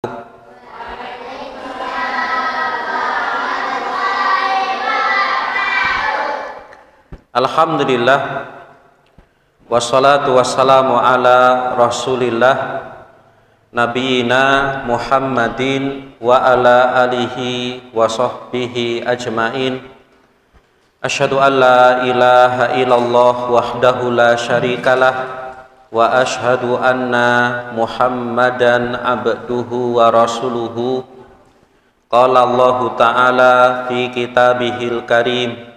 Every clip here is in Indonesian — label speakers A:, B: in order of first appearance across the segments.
A: Alhamdulillah, wassalatu wassalamu ala rasulillah nabiyina Muhammadin wa ala alihi wa sahbihi ajmain. Asyhadu an la ilaha illallah wahdahu la syarikalah wa asyhadu anna Muhammadan abduhu wa rasuluhu. Qala Allah ta'ala fi kitabihil karim,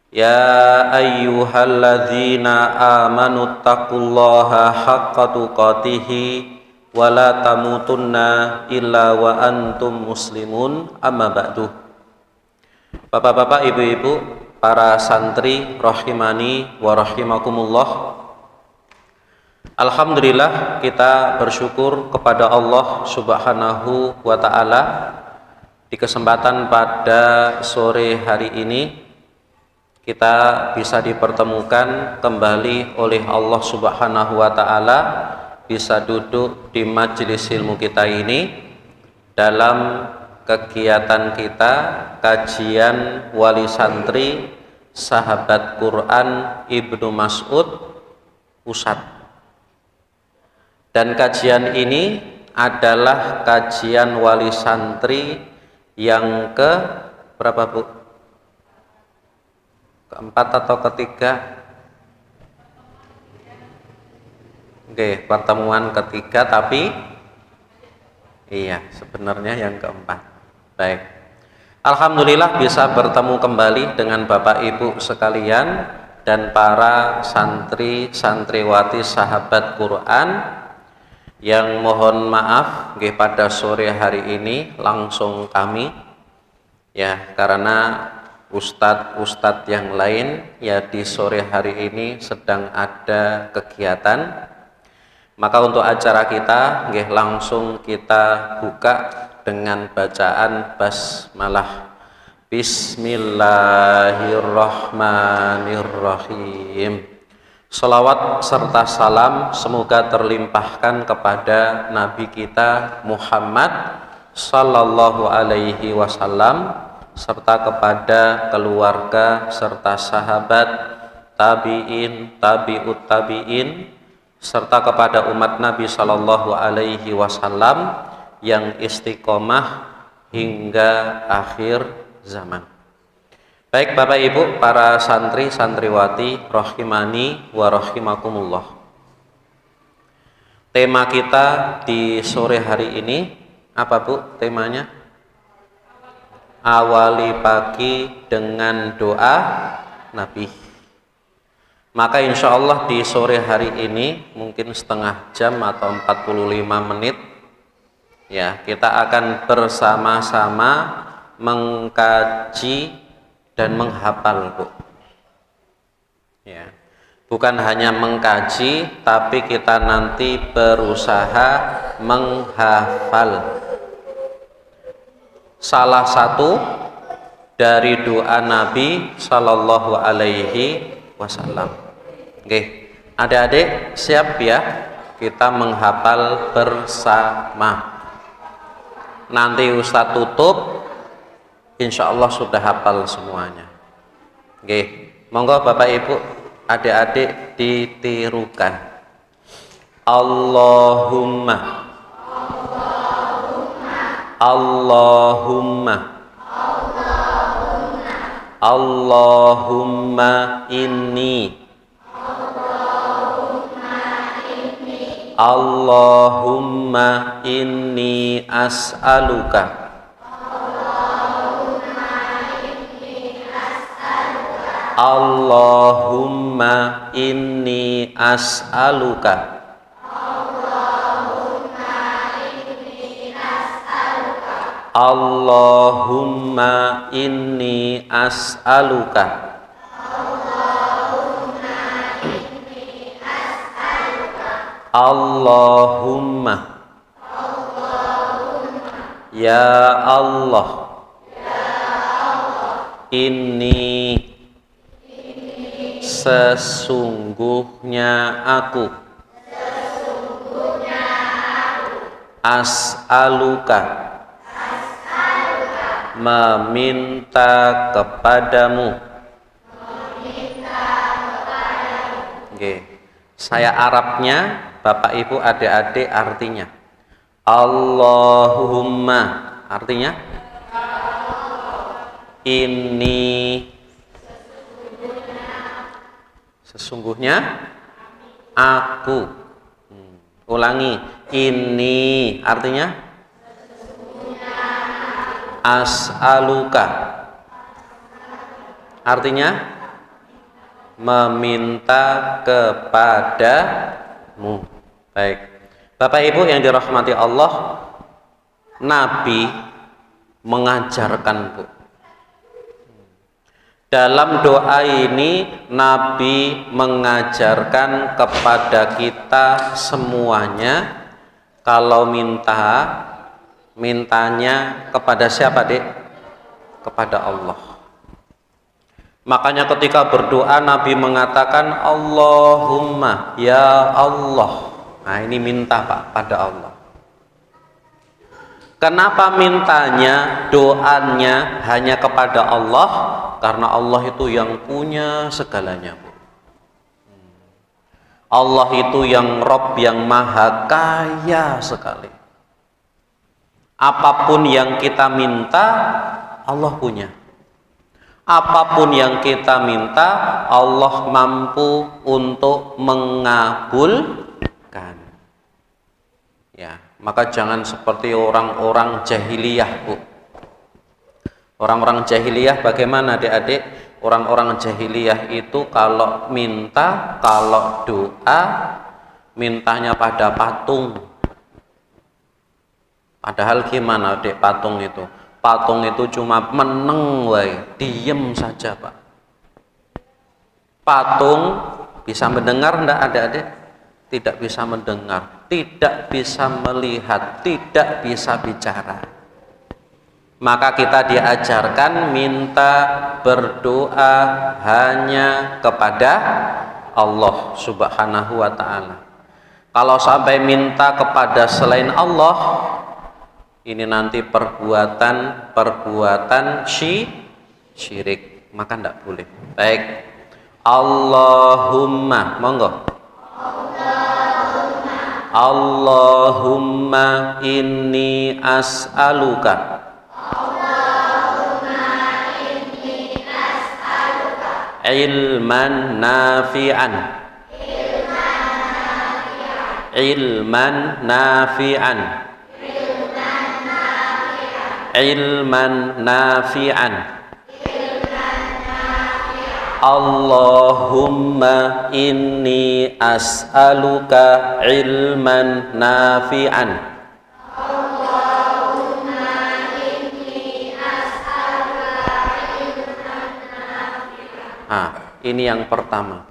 A: ya ayyuhalladzina amanu taqullaha haqqa tuqatihi wa la tamutunna illa wa antum muslimun, amma ba'du. Bapak-bapak, ibu-ibu, para santri rahimani wa rahimakumullah. Alhamdulillah, kita bersyukur kepada Allah Subhanahu wa ta'ala di kesempatan pada sore hari ini kita bisa dipertemukan kembali oleh Allah Subhanahu wa ta'ala, bisa duduk di majelis ilmu kita ini dalam kegiatan kita kajian wali santri sahabat Quran Ibnu Mas'ud Pusat. Dan kajian ini adalah kajian wali santri yang ke berapa, Bu? Keempat atau ketiga? Oke, pertemuan ketiga, tapi iya, sebenarnya yang keempat. Baik, alhamdulillah bisa bertemu kembali dengan Bapak Ibu sekalian dan para santri santriwati sahabat Quran yang mohon maaf pada sore hari ini langsung kami ya, karena ustadz yang lain ya di sore hari ini sedang ada kegiatan. Maka untuk acara kita langsung kita buka dengan bacaan basmalah. Bismillahirrahmanirrahim. Salawat serta salam semoga terlimpahkan kepada Nabi kita Muhammad sallallahu alaihi wasallam serta kepada keluarga serta sahabat, tabi'in, tabi'ut tabi'in, serta kepada umat Nabi sallallahu alaihi wasallam yang istiqomah hingga akhir zaman. Baik Bapak Ibu, para santri santriwati rahimani wa rahimakumullah. Tema kita di sore hari ini apa, Bu? Temanya awali pagi dengan doa Nabi. Maka insya Allah di sore hari ini mungkin setengah jam atau 45 menit ya, kita akan bersama-sama mengkaji dan menghafal, Bu. Ya, bukan hanya mengkaji, tapi kita nanti berusaha menghafal salah satu dari doa Nabi sallallahu alaihi wasallam. Oke, adik-adik siap ya, kita menghafal bersama. Nanti Ustadz tutup, insya Allah sudah hafal semuanya. Oke, monggo Bapak Ibu, adik-adik ditirukan. Allahumma Allahumma Allahumma inni Allahumma inni as'aluka Allahumma inni as'aluka Allahumma inni as'aluka Allahumma ya Allah ini sesungguhnya aku As'aluka, meminta kepadamu. Oke. Saya Arabnya, Bapak Ibu adik-adik artinya Allahumma, artinya ini sesungguhnya aku. Ulangi, ini artinya as'aluka, artinya meminta kepadamu. Baik, Bapak Ibu yang dirahmati Allah, Nabi mengajarkan, Bu. Dalam doa ini Nabi mengajarkan kepada kita semuanya, kalau mintanya kepada siapa, Dek? Kepada Allah. Makanya ketika berdoa Nabi mengatakan Allahumma, ya Allah. Nah, ini minta, Pak, pada Allah. Kenapa mintanya, doanya hanya kepada Allah? Karena Allah itu yang punya segalanya, Bu. Allah itu yang Rob, yang maha kaya sekali. Apapun yang kita minta, Allah punya. Apapun yang kita minta, Allah mampu untuk mengabulkan. Ya, maka jangan seperti orang-orang jahiliyah, Bu. Orang-orang jahiliyah bagaimana, adik-adik? Orang-orang jahiliyah itu kalau minta, kalau doa, mintanya pada patung. Padahal gimana, Dek, patung itu? Patung itu cuma meneng, diem saja, Pak. Patung bisa mendengar enggak, adik-adik? Tidak bisa mendengar, tidak bisa melihat, tidak bisa bicara. Maka kita diajarkan minta, berdoa hanya kepada Allah Subhanahu wa ta'ala. Kalau sampai minta kepada selain Allah, ini nanti perbuatan syirik, maka tidak boleh. Baik, Allahumma, monggo. Allahumma inni as'aluka ilman nafi'an ilman nafi'an ilman nafi'an. Allahumma inni as'aluka ilman nafi'an. Allahumma inni as'aluka ilman nafi'an. Ini yang pertama.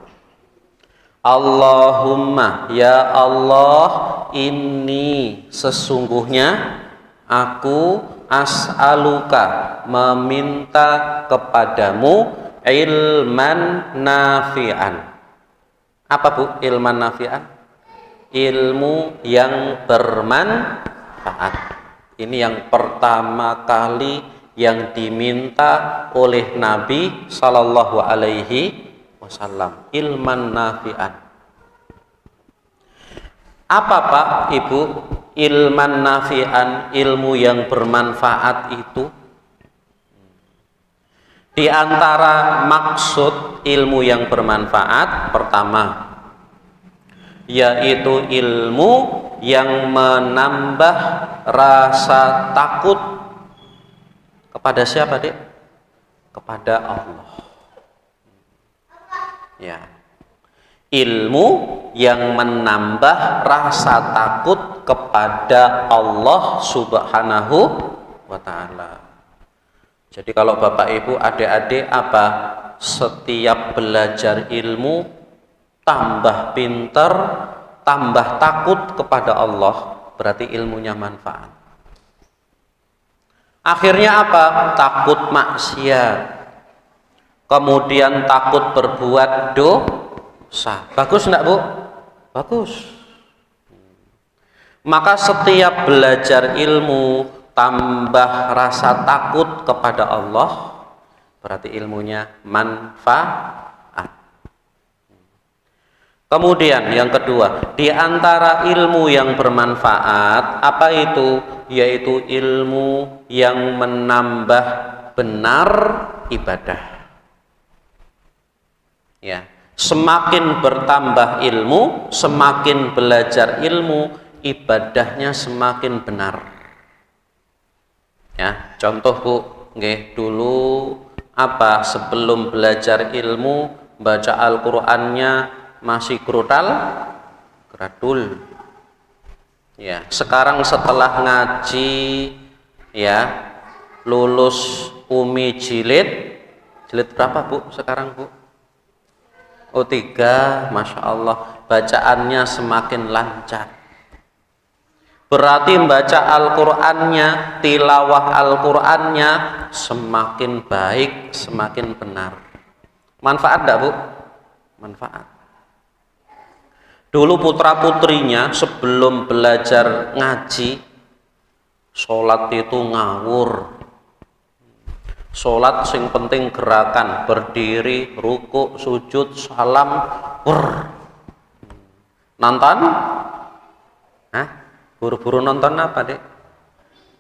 A: Allahumma, ya Allah, ini sesungguhnya aku as'aluka, meminta kepadamu ilman nafi'an. Apa, Bu, ilman nafi'an? Ilmu yang bermanfaat. Ini yang pertama kali yang diminta oleh Nabi Sallallahu Alaihi Wasallam, ilman nafi'an. Apa, Pak, Ibu, ilman nafi'an, ilmu yang bermanfaat itu? Di antara maksud ilmu yang bermanfaat, pertama, yaitu ilmu yang menambah rasa takut kepada siapa, Dek? Kepada Allah. Ya. Ilmu yang menambah rasa takut kepada Allah Subhanahu wa ta'ala. Jadi kalau Bapak Ibu adik-adik apa? Setiap belajar ilmu tambah pinter, tambah takut kepada Allah, berarti ilmunya manfaat. Akhirnya apa? Takut maksiat. Kemudian takut berbuat dosa. Bagus enggak, Bu? Bagus. Maka setiap belajar ilmu tambah rasa takut kepada Allah, berarti ilmunya manfaat. Kemudian yang kedua, di antara ilmu yang bermanfaat apa itu? Yaitu ilmu yang menambah benar ibadah. Ya, semakin bertambah ilmu, semakin belajar ilmu, ibadahnya semakin benar. Ya, contoh Bu, nggih, dulu apa sebelum belajar ilmu baca Al-Qur'annya masih gradul. Ya, sekarang setelah ngaji ya, lulus Umi jilid berapa Bu sekarang Bu? Oh 3, Masya Allah, bacaannya semakin lancar. Berarti membaca Al-Qur'annya, tilawah Al-Qur'annya semakin baik, semakin benar. Manfaat enggak Bu? Manfaat. Dulu putra-putrinya sebelum belajar ngaji, sholat itu ngawur. Sholat sing penting gerakan, berdiri, ruku, sujud, salam, nonton? Hah? Buru-buru nonton apa Dek?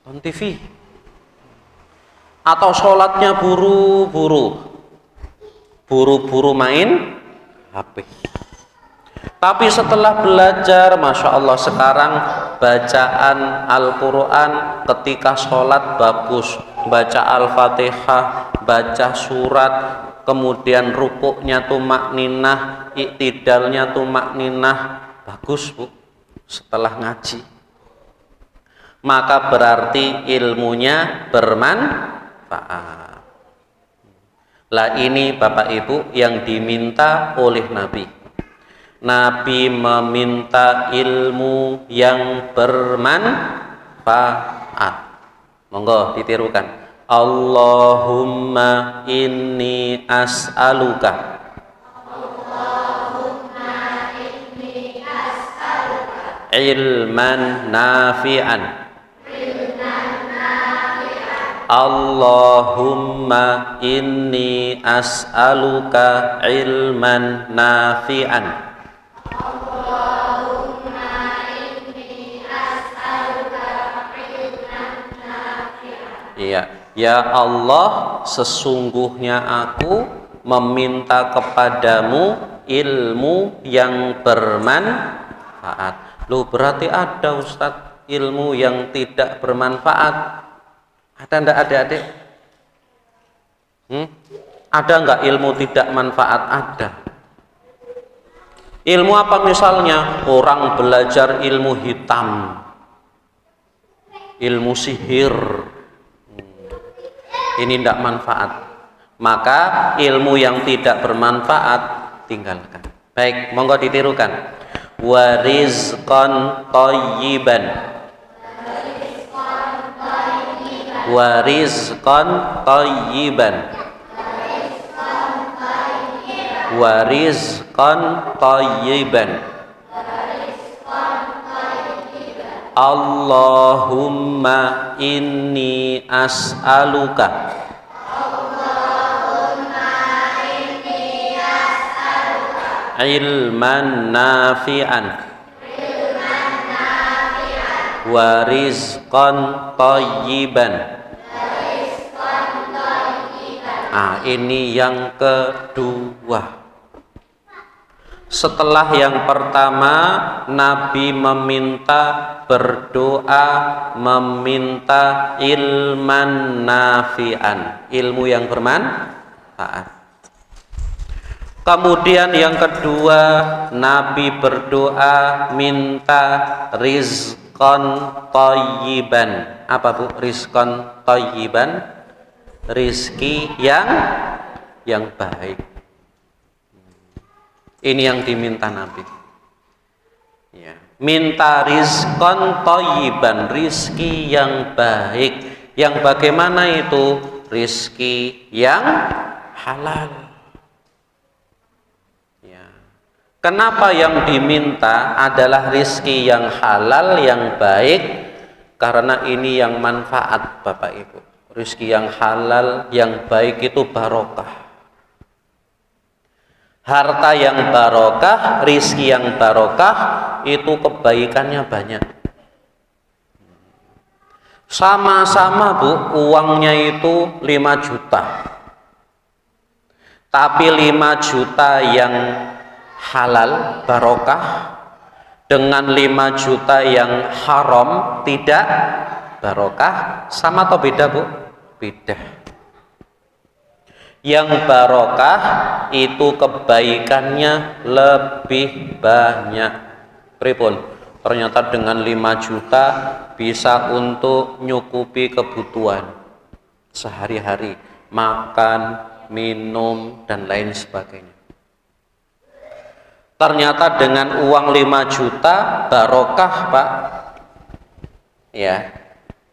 A: Nonton TV. Atau sholatnya buru-buru main HP. Tapi setelah belajar, Masya Allah, sekarang bacaan Al-Quran ketika sholat bagus, baca Al-Fatihah, baca surat, kemudian rukuknya tumakninah, iktidalnya tumakninah, bagus Bu setelah ngaji. Maka berarti ilmunya bermanfaat. Lah ini Bapak Ibu yang diminta oleh Nabi. Nabi meminta ilmu yang bermanfaat. Monggo ditirukan. Allahumma inni as'aluka ilman nafi'an. Allahumma inni as'aluka ilman nafi'an. Iya, ya Allah, sesungguhnya aku meminta kepadamu ilmu yang bermanfaat. Loh, berarti ada Ustadz ilmu yang tidak bermanfaat? Ada enggak adik-adik? Ada enggak ilmu tidak manfaat? Ada. Ilmu apa misalnya? Orang belajar ilmu hitam, ilmu sihir, ini tidak manfaat. Maka ilmu yang tidak bermanfaat tinggalkan. Baik, monggo ditirukan. Wa rizqan thayyiban. Wa rizqan thayyiban. Wa rizqan thayyiban. Allahumma inni as'aluka ilman nafi'an wa rizqan thayyiban. Ini yang kedua. Setelah yang pertama, Nabi meminta berdoa, meminta ilman nafi'an, ilmu yang bermanfaat. Kemudian yang kedua, Nabi berdoa minta rizqan thayyiban. Apa Bu rizqan thayyiban? Rizki yang baik. Ini yang diminta Nabi. Ya. Minta rizqan thayyiban, rizki yang baik. Yang bagaimana itu? Rizki yang halal. Ya. Kenapa yang diminta adalah rizki yang halal, yang baik? Karena ini yang manfaat, Bapak Ibu. Rizki yang halal, yang baik itu barokah. Harta yang barokah, rizki yang barokah, itu kebaikannya banyak. Sama-sama Bu, uangnya itu 5 juta. Tapi 5 juta yang halal, barokah, dengan 5 juta yang haram, tidak barokah, sama atau beda Bu? Beda. Yang barokah itu kebaikannya lebih banyak. Pripun? Ternyata dengan 5 juta bisa untuk nyukupi kebutuhan sehari-hari, makan, minum, dan lain sebagainya. Ternyata dengan uang 5 juta barokah Pak. Ya,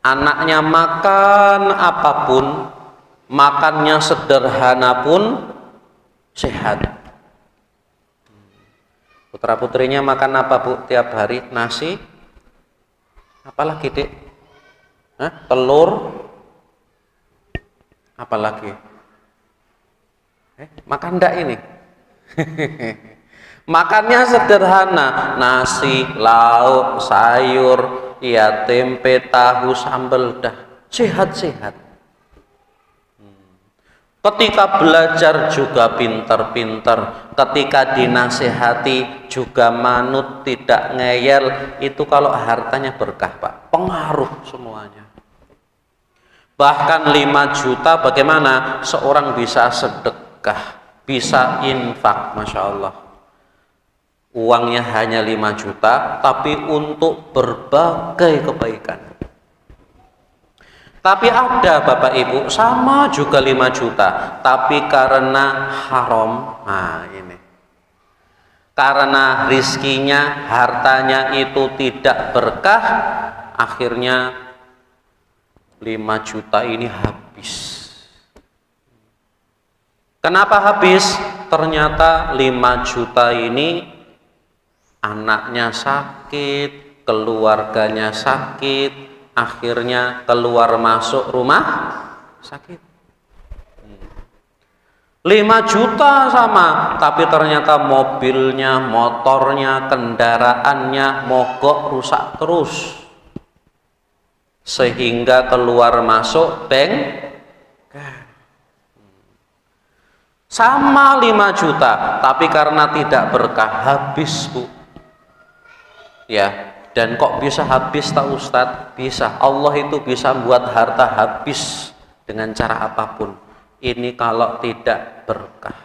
A: anaknya makan apapun, makannya sederhana pun sehat. Putra putrinya makan apa Bu tiap hari? Nasi, apalagi Dek? Telur, apalagi? Makan enggak ini? Makannya sederhana, nasi, lauk, sayur, ya tempe, tahu, sambal, dah sehat-sehat. Ketika belajar juga pintar-pintar, ketika dinasehati juga manut, tidak ngeyel. Itu kalau hartanya berkah Pak, pengaruh semuanya. Bahkan 5 juta bagaimana seorang bisa sedekah, bisa infak, Masya Allah. Uangnya hanya 5 juta, tapi untuk berbagai kebaikan. Tapi ada Bapak Ibu sama juga 5 juta, tapi karena haram, nah ini, karena rizkinya, hartanya itu tidak berkah, akhirnya 5 juta ini habis. Kenapa habis? Ternyata 5 juta ini anaknya sakit, keluarganya sakit, akhirnya keluar masuk rumah sakit. 5 juta sama, tapi ternyata mobilnya, motornya, kendaraannya mogok, rusak terus, sehingga keluar masuk bengkel. Sama 5 juta, tapi karena tidak berkah habis Bu. Ya, dan kok bisa habis tak Ustadz? Bisa, Allah itu bisa buat harta habis dengan cara apapun. Ini kalau tidak berkah.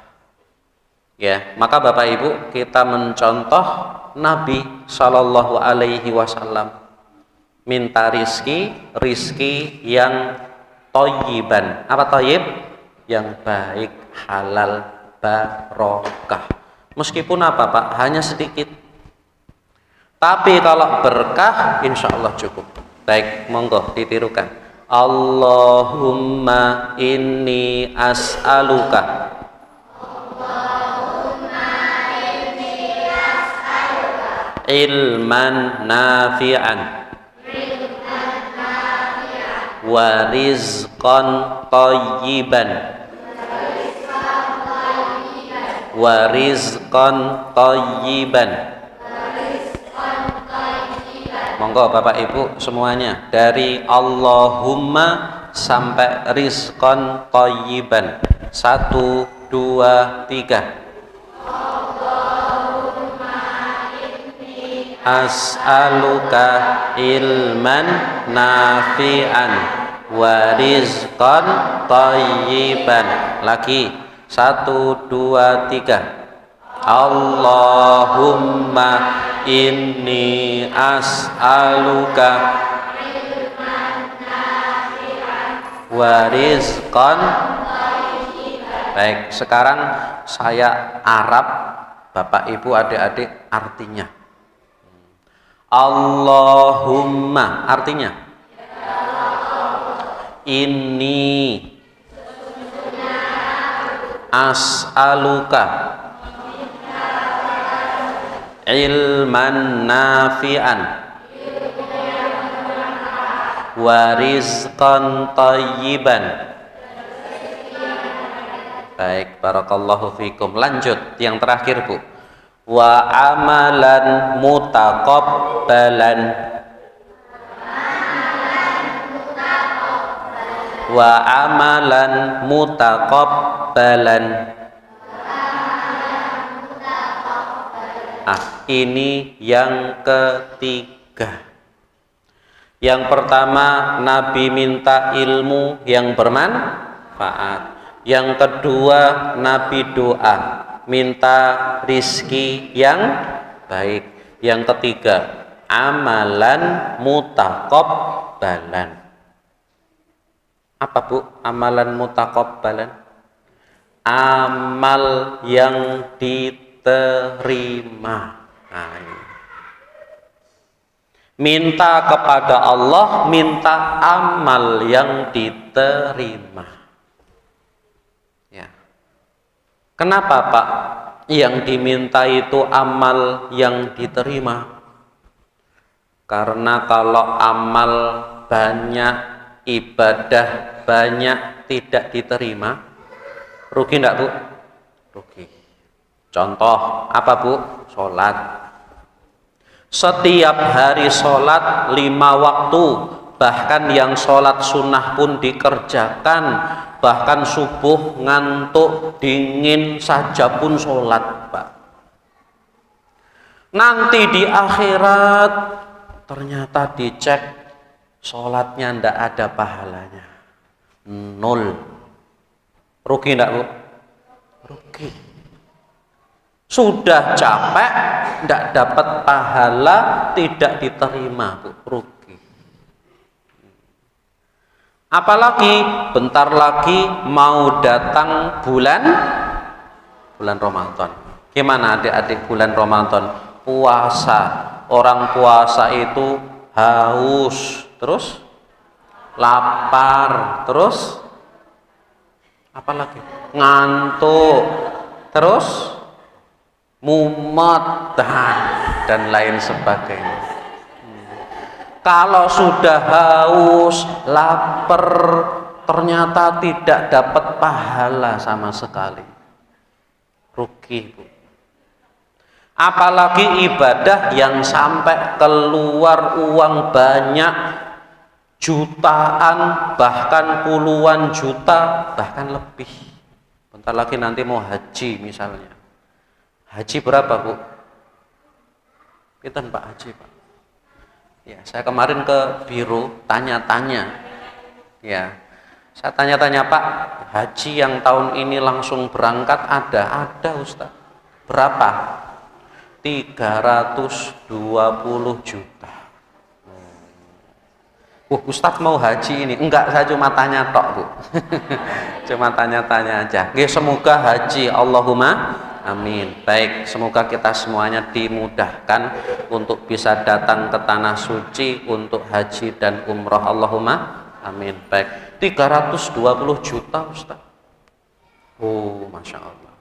A: Ya, maka Bapak Ibu kita mencontoh Nabi Shallallahu Alaihi Wasallam minta rizki yang thayyiban. Apa thayyib? Yang baik, halal, barokah. Meskipun apa Pak? Hanya sedikit. Tapi kalau berkah, insya Allah cukup. Baik, monggo ditirukan. Allahumma inni as'aluka. Ilman nafi'an. Wa rizqan thayyiban. Wa rizqan thayyiban. Monggo Bapak Ibu semuanya, dari Allahumma sampai rizqan thayyiban. 1, 2, 3. Allahumma inni as'aluka ilman nafi'an wa rizqan thayyiban. Lagi 1, 2, 3. Allahumma inni as'aluka wa rizqan. Baik, sekarang saya Arab, Bapak Ibu adik-adik artinya. Allahumma artinya ini as'aluka ilman nafi'an wa rizqan thayyiban. Baik, barakallahu fikum. Lanjut yang terakhir, Bu. Wa amalan mutaqabbalan. Wa amalan mutaqabbalan. Ini yang ketiga. Yang pertama, Nabi minta ilmu yang bermanfaat. Yang kedua, Nabi doa, minta rizki yang baik. Yang ketiga, amalan mutaqabbalan. Apa, Bu, amalan mutaqabbalan? Amal yang diterima. Minta kepada Allah, minta amal yang diterima. Kenapa, Pak, yang diminta itu amal yang diterima? Karena kalau amal banyak, ibadah banyak tidak diterima, rugi enggak, Bu? Rugi. Contoh apa, Bu? Sholat. Setiap hari sholat 5 waktu, bahkan yang sholat sunnah pun dikerjakan, bahkan subuh ngantuk dingin saja pun sholat, Pak. Nanti di akhirat ternyata dicek sholatnya ndak ada pahalanya, 0. Rugi ndak, Bu? Rugi. Sudah capek ndak dapat pahala, tidak diterima, Bu. Rugi. Apalagi bentar lagi mau datang bulan Ramadan. Gimana adik-adik bulan Ramadan? Puasa. Orang puasa itu haus, terus lapar, terus apalagi? Ngantuk, terus mumet dan lain sebagainya. Kalau sudah haus, lapar, ternyata tidak dapat pahala sama sekali. Rugi, Bu. Apalagi ibadah yang sampai keluar uang banyak, jutaan, bahkan puluhan juta, bahkan lebih. Bentar lagi nanti mau haji misalnya. Haji berapa, Bu? Pinten, Pak, haji, Pak? Ya, saya kemarin ke biro tanya-tanya. Ya, saya tanya-tanya, Pak, haji yang tahun ini langsung berangkat ada Ustaz. Berapa? 320 juta. Ustaz mau haji ini? Enggak, saya cuma tanya tok, Bu. Cuma tanya-tanya aja. Oke, semoga haji, Allahumma amin. Baik, semoga kita semuanya dimudahkan untuk bisa datang ke tanah suci untuk haji dan umroh, Allahumma amin. Baik, 320 juta, Ustaz. Oh, Masya Allah.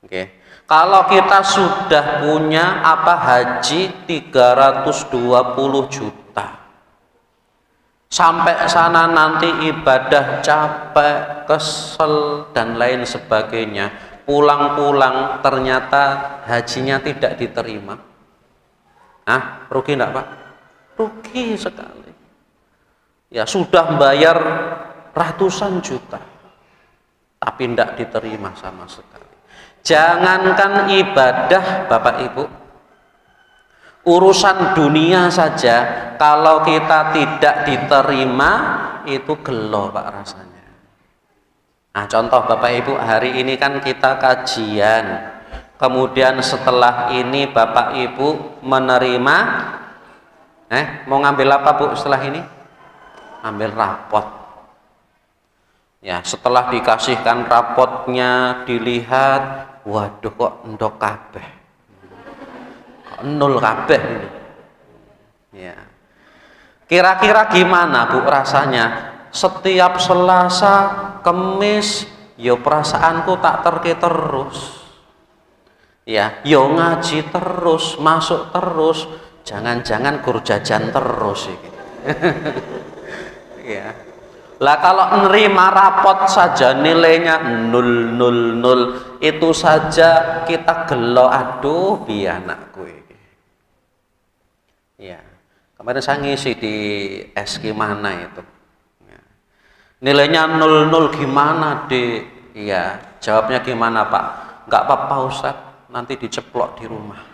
A: Oke. Kalau kita sudah punya haji 320 juta, sampai sana nanti ibadah capek, kesel dan lain sebagainya, pulang-pulang ternyata hajinya tidak diterima. Rugi enggak, Pak? Rugi sekali. Ya, sudah bayar ratusan juta, tapi tidak diterima sama sekali. Jangankan ibadah, Bapak Ibu, urusan dunia saja kalau kita tidak diterima itu gelo, Pak, rasanya. Contoh Bapak Ibu, hari ini kan kita kajian, kemudian setelah ini Bapak Ibu menerima mau ngambil apa, Bu, setelah ini? Ambil rapot. Ya, setelah dikasihkan rapotnya, dilihat, waduh, kok ndok kabeh, kok 0 kabeh ini. Ya, kira-kira gimana, Bu, rasanya? Setiap Selasa, Kemis, ya perasaanku tak terke terus. Ya, yo ngaji terus, masuk terus, jangan-jangan gur jajan terus iki. Ya. Lah kalau nerima rapot saja nilainya 000 itu saja kita gelo, aduh bi anakku ini. Ya. Kemarin saya ngisi di SK mana itu. Ya. Nilainya 00 gimana, Dek? Iya, jawabnya gimana, Pak? Enggak apa-apa, Ustaz, nanti diceplok di rumah.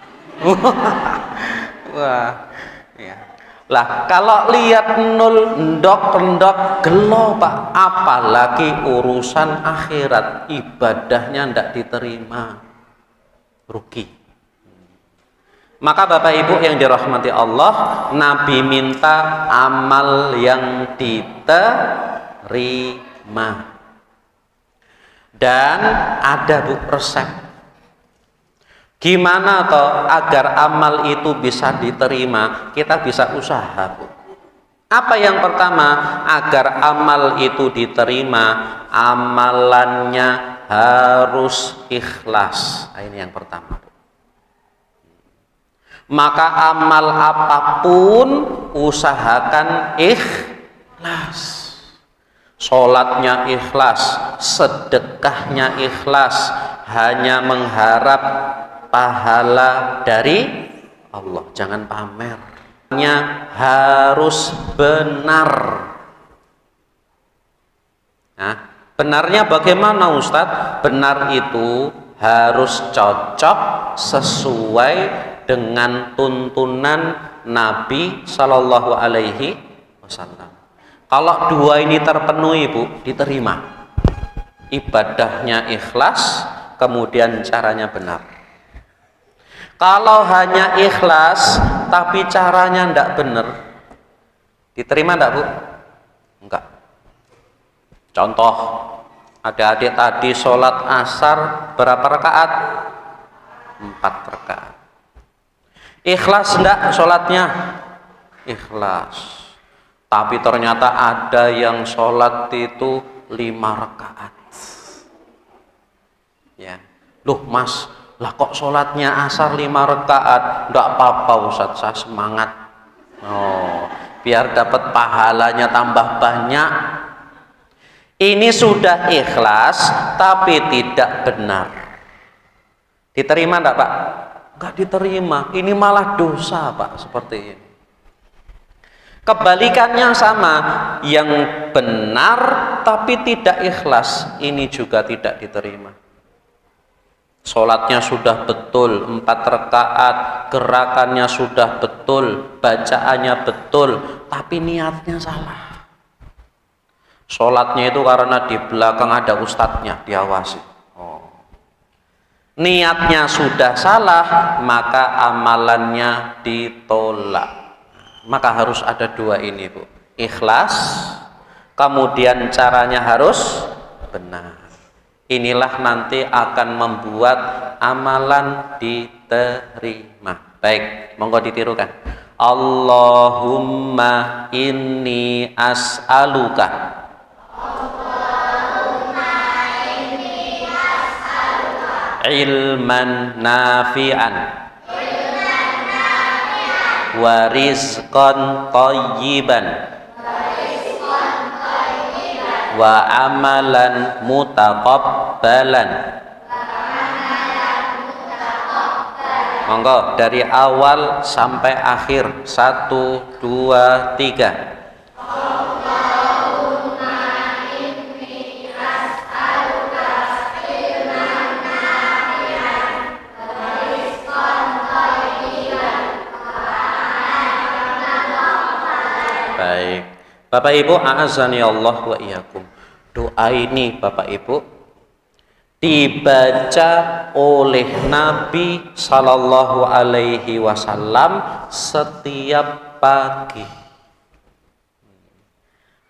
A: Wah. Ya. Lah kalau lihat 0 endok gelo Pak, apalagi urusan akhirat, ibadahnya ndak diterima, rugi. Maka Bapak Ibu yang dirahmati Allah, Nabi minta amal yang diterima. Dan ada Bu resep. Gimana toh agar amal itu bisa diterima? Kita bisa usaha, Bu. Apa yang pertama? Agar amal itu diterima, amalannya harus ikhlas. Nah, ini yang pertama, Bu. Maka amal apapun usahakan ikhlas. Sholatnya ikhlas, sedekahnya ikhlas, hanya mengharap pahala dari Allah, jangan pamernya harus benar. Nah, benarnya bagaimana Ustadz? Benar itu harus cocok sesuai dengan tuntunan Nabi Shallallahu Alaihi Wasallam. Kalau dua ini terpenuhi, Bu, diterima. Ibadahnya ikhlas, kemudian caranya benar. Kalau hanya ikhlas tapi caranya ndak benar, diterima ndak, Bu? Enggak. Contoh, ada adik tadi sholat asar berapa rakaat? 4 rakaat. Ikhlas ndak sholatnya? Ikhlas. Tapi ternyata ada yang sholat itu 5 rakaat. Ya, loh Mas, lah kok sholatnya asar 5 rakaat? Enggak apa-apa Ustadz, saya semangat. Oh, biar dapat pahalanya tambah banyak. Ini sudah ikhlas tapi tidak benar. Diterima enggak, Pak? Enggak diterima. Ini malah dosa, Pak, seperti ini. Kebalikannya sama, yang benar tapi tidak ikhlas, ini juga tidak diterima. Sholatnya sudah betul 4 rakaat, gerakannya sudah betul, bacaannya betul, tapi niatnya salah. Sholatnya itu karena di belakang ada ustadznya, diawasi. Oh. Niatnya sudah salah, maka amalannya ditolak. Maka harus ada dua ini, Bu. Ikhlas, kemudian caranya harus benar. Inilah nanti akan membuat amalan diterima. Baik, monggo ditirukan. Allahumma inni as'aluka. Allahumma inni as'aluka ilman nafi'an wa rizqan thayyiban wa amalan mutaqabbalan. Monggo dari awal sampai akhir. 1, 2, 3. Baik, Bapak Ibu, a'azani Allah wa iyyakum. Doa ini Bapak Ibu dibaca oleh Nabi Sallallahu Alaihi Wasallam setiap pagi.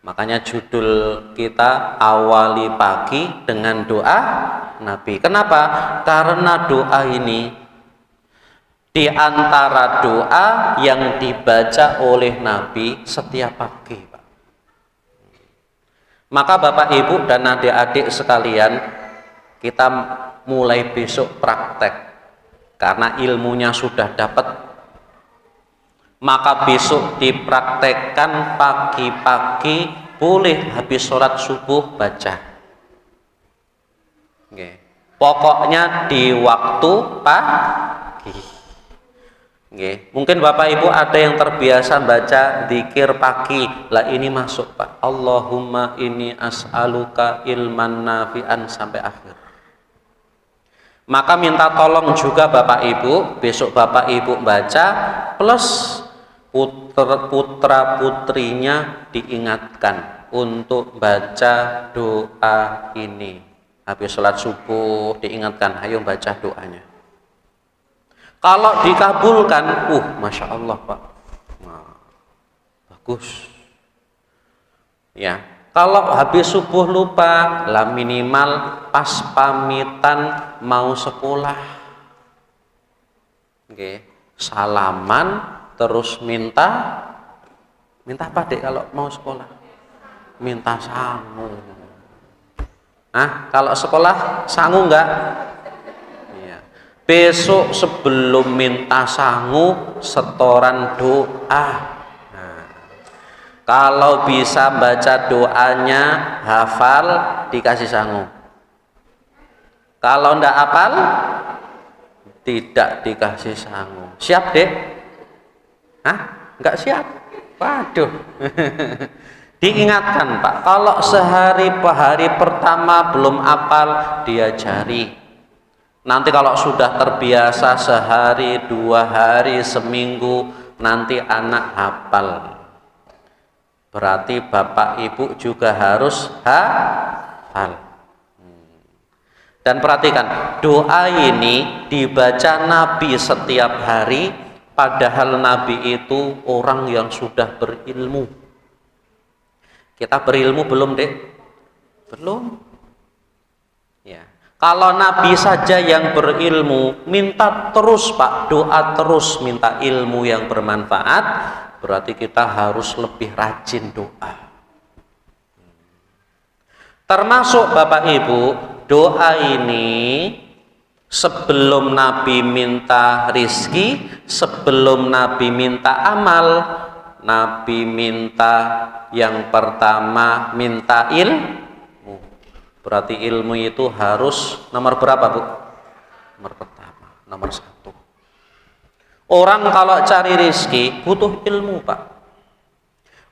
A: Makanya judul kita awali pagi dengan doa Nabi. Kenapa? Karena doa ini di antara doa yang dibaca oleh Nabi setiap pagi, Pak. Maka Bapak Ibu dan adik-adik sekalian, kita mulai besok praktek. karena ilmunya sudah dapat, maka besok dipraktekkan pagi-pagi, boleh habis sholat subuh baca. Oke. Pokoknya di waktu pagi. Oke. Mungkin Bapak Ibu ada yang terbiasa baca zikir pagi, lah ini masuk Pak, Allahumma inni as'aluka ilman nafi'an sampai akhir. Maka minta tolong juga Bapak Ibu, besok Bapak Ibu baca, plus putra putrinya diingatkan untuk baca doa ini. Habis sholat subuh diingatkan, ayo baca doanya. Kalau dikabulkan, Masya Allah Pak, nah, bagus. Ya, kalau habis subuh lupa, lah minimal pas pamitan mau sekolah, oke, salaman terus minta apa dek kalau mau sekolah? Minta sangu. Kalau sekolah sangu enggak? Iya. Besok sebelum minta sangu setoran doa. Kalau bisa baca doanya hafal, dikasih sangu. Kalau ndak hafal, tidak dikasih sangu. Siap dek? Nggak siap? Waduh. Diingatkan Pak, kalau hari pertama belum hafal, diajari. Nanti kalau sudah terbiasa sehari, 2 hari, seminggu, nanti anak hafal. Berarti Bapak Ibu juga harus hafal. Dan perhatikan, doa ini dibaca Nabi setiap hari, padahal Nabi itu orang yang sudah berilmu. Kita berilmu belum dek? Belum. Ya. Kalau Nabi saja yang berilmu, minta terus Pak, doa terus, minta ilmu yang bermanfaat, berarti kita harus lebih rajin doa. Termasuk Bapak Ibu, doa ini sebelum Nabi minta rizki, sebelum Nabi minta amal, Nabi minta yang pertama, minta ilmu. Berarti ilmu itu harus nomor berapa Bu? Nomor pertama, nomor 1. Orang kalau cari rizki butuh ilmu Pak.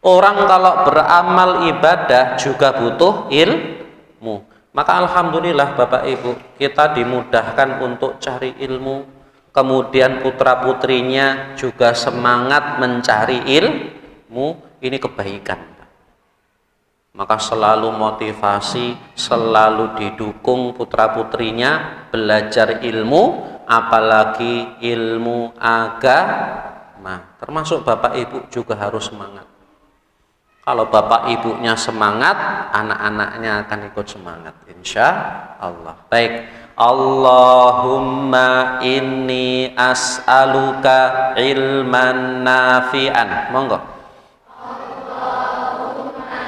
A: Orang kalau beramal ibadah juga butuh ilmu. Maka alhamdulillah Bapak Ibu, kita dimudahkan untuk cari ilmu. Kemudian putra putrinya juga semangat mencari ilmu, ini kebaikan. Maka selalu motivasi, selalu didukung putra putrinya belajar ilmu, apalagi ilmu agama. Termasuk Bapak Ibu juga harus semangat. Kalau Bapak Ibunya semangat, anak-anaknya akan ikut semangat, insya Allah. Baik. Allahumma inni as'aluka ilman nafi'an. Monggo. Allahumma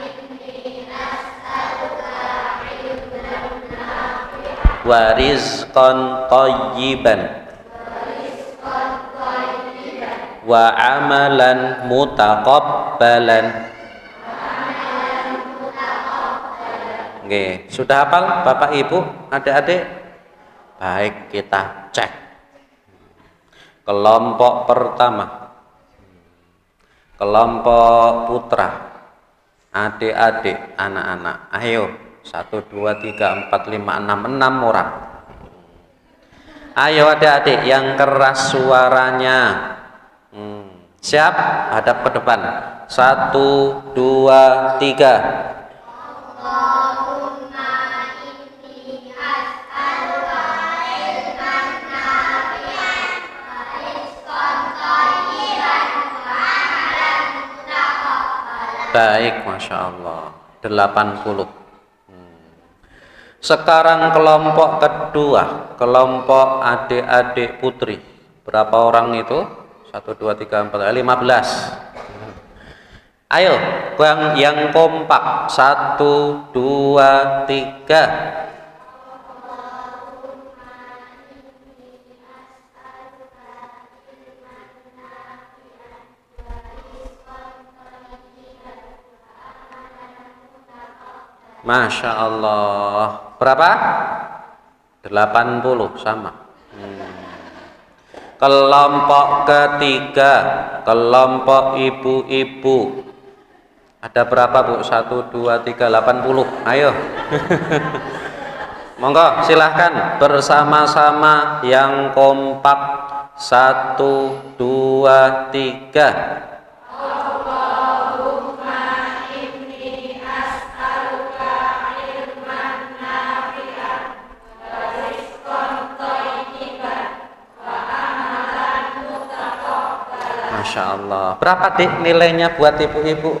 A: inni as'aluka ilman nafi'an wa rizqan thayyiban wa amalan mutaqabbalan. Oke, sudah hafal Bapak Ibu, adik-adik? Baik, kita cek. Kelompok pertama, kelompok putra, adik-adik, anak-anak. Ayo, 1, 2, 3, 4, 5, 6 orang. Ayo adik-adik yang keras suaranya. Siap? Hadap ke depan. 1, 2, 3. Baik, Masya Allah. 80. Sekarang kelompok kedua, kelompok adik-adik putri. Berapa orang itu? 1, 2, 3, 4, 15. Ayo, Bang yang kompak. 1, 2, 3. Masya Allah. Berapa? 80 sama. Kelompok ketiga, kelompok ibu-ibu. Ada berapa Bu? 1, 2, 3, 80. Ayo. Monggo silahkan bersama-sama yang kompak. 1, 2, 3. Masya Allah. Berapa dik nilainya buat ibu-ibu?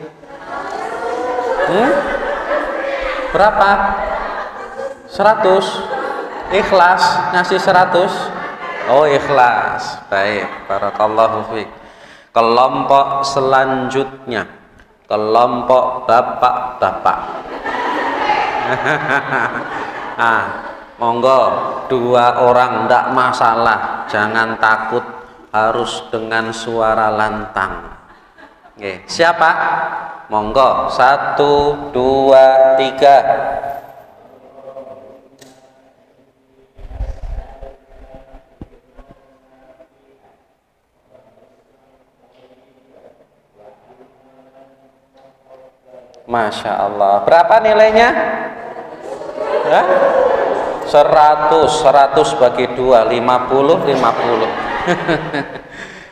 A: Berapa? 100. Ikhlas ngasih 100. Oh ikhlas. Baik. Barakallahu fiik. Kelompok selanjutnya, kelompok bapak-bapak. Monggo 2 orang ndak masalah, jangan takut, harus dengan suara lantang. Oke, siapa? Monggo 1, 2, 3. Masya Allah. Berapa nilainya? 100 bagi 2, 50, 50.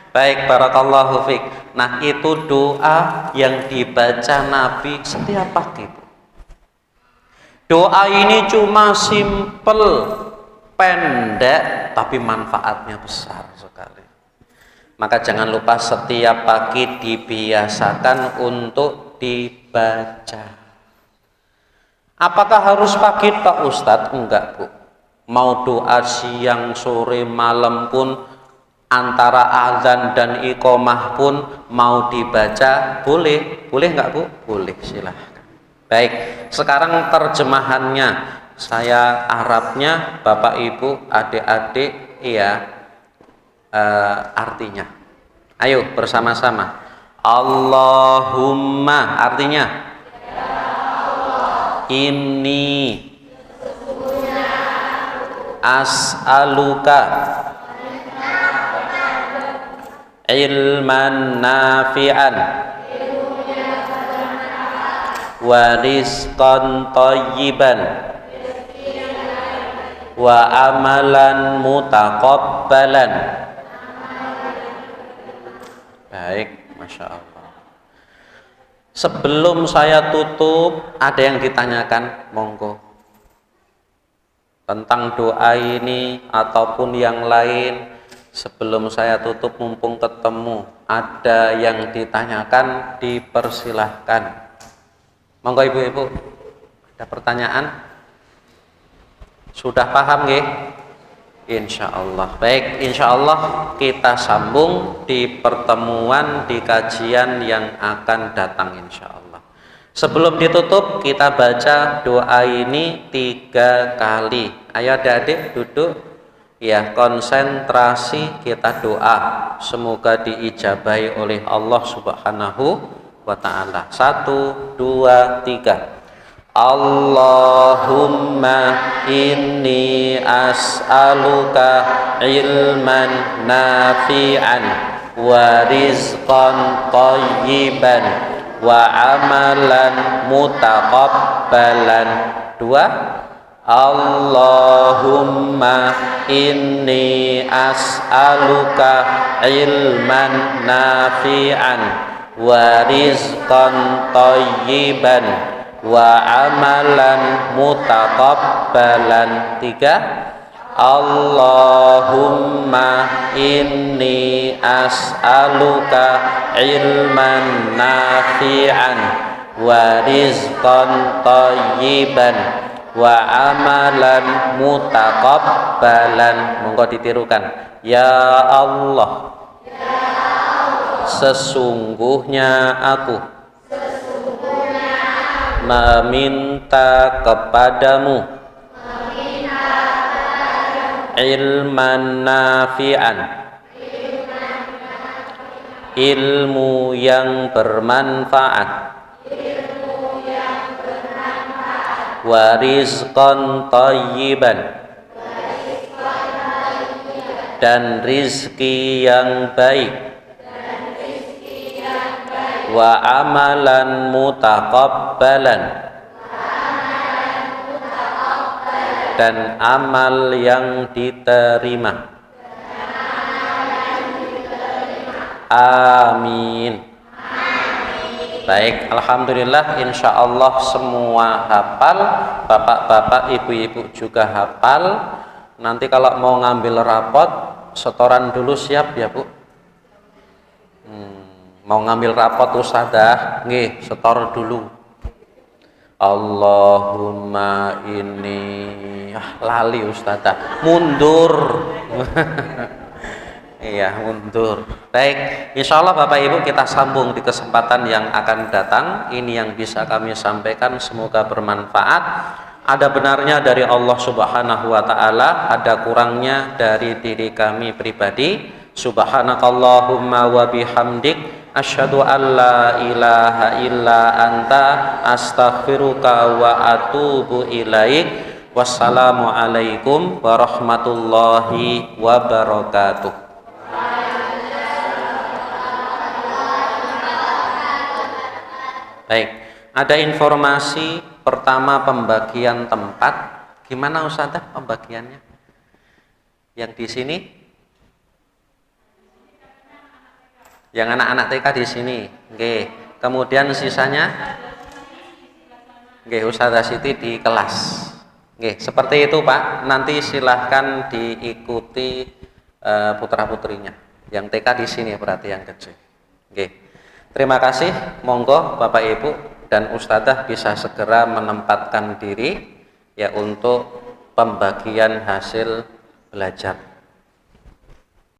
A: Baik, barakallahu fiik. Nah, itu doa yang dibaca Nabi setiap pagi. Doa ini cuma simple, pendek, tapi manfaatnya besar sekali. Maka jangan lupa setiap pagi dibiasakan untuk dibaca. Apakah harus pagi Pak Ustadz? Enggak Bu. Mau doa siang, sore, malam pun, antara azan dan iqomah pun mau dibaca, boleh. Boleh enggak Bu? Boleh, silahkan. Baik, sekarang terjemahannya. Saya Arabnya, Bapak Ibu, adik-adik, artinya. Ayo bersama-sama. Allahumma artinya ini as'aluka ilman nafi'an wa rizqan thayyiban wa amalan mutaqabbalan. Baik, Masya Allah. Sebelum saya tutup, ada yang ditanyakan? Monggo. Tentang doa ini ataupun yang lain, sebelum saya tutup, mumpung ketemu, ada yang ditanyakan, dipersilahkan. Monggo ibu-ibu, ada pertanyaan? Sudah paham nggih? Insya Allah. Baik, insya Allah kita sambung di pertemuan, di kajian yang akan datang insya Allah. Sebelum ditutup, kita baca doa ini 3 kali. Ayo adik-adik duduk. Ya, konsentrasi, kita doa. Semoga diijabahi oleh Allah Subhanahu wa ta'ala. 1, 2, 3. Allahumma inni as'aluka ilman nafi'an wa rizqan thayyiban wa amalan mutaqabbalan. 2. Allahumma inni as'aluka ilman nafi'an wa rizqan thayyiban wa amalan mutaqabbalan. 3. Allahumma inni as'aluka ilman nafi'an wa rizqan thayyiban wa amalan mutaqabbalan. Monggo ditirukan. Ya Allah, sesungguhnya aku meminta kepadamu ilman nafi'an, ilmu yang bermanfaat, wa rizqan thayyiban, dan rizki yang baik, wa amalan mutaqabbalan, dan amal yang diterima. Amin. Baik, alhamdulillah, insya Allah semua hafal, bapak-bapak, ibu-ibu juga hafal. Nanti kalau mau ngambil rapot, setoran dulu siap ya Bu? Mau ngambil rapot Ustadzah, nggih, setor dulu. Allahumma ini lali Ustadzah, mundur. Iya, mundur. Baik, insya Allah Bapak Ibu kita sambung di kesempatan yang akan datang. Ini yang bisa kami sampaikan, semoga bermanfaat. Ada benarnya dari Allah Subhanahu wa Ta'ala, ada kurangnya dari diri kami pribadi. Subhanakallahumma wa bihamdik, asyhadu an la ilaha illa anta, astaghfiruka wa atubu ilaik. Wassalamualaikum warahmatullahi wabarakatuh. Baik, ada informasi pertama pembagian tempat. Gimana Ustazah pembagiannya? Yang di sini? Yang anak-anak TK di sini. Oke. Kemudian sisanya? Oke, Ustazah Siti di kelas. Oke, seperti itu Pak. Nanti silahkan diikuti putra-putrinya. Yang TK di sini berarti yang kecil. Oke. Terima kasih. Monggo Bapak Ibu dan Ustazah bisa segera menempatkan diri ya untuk pembagian hasil belajar.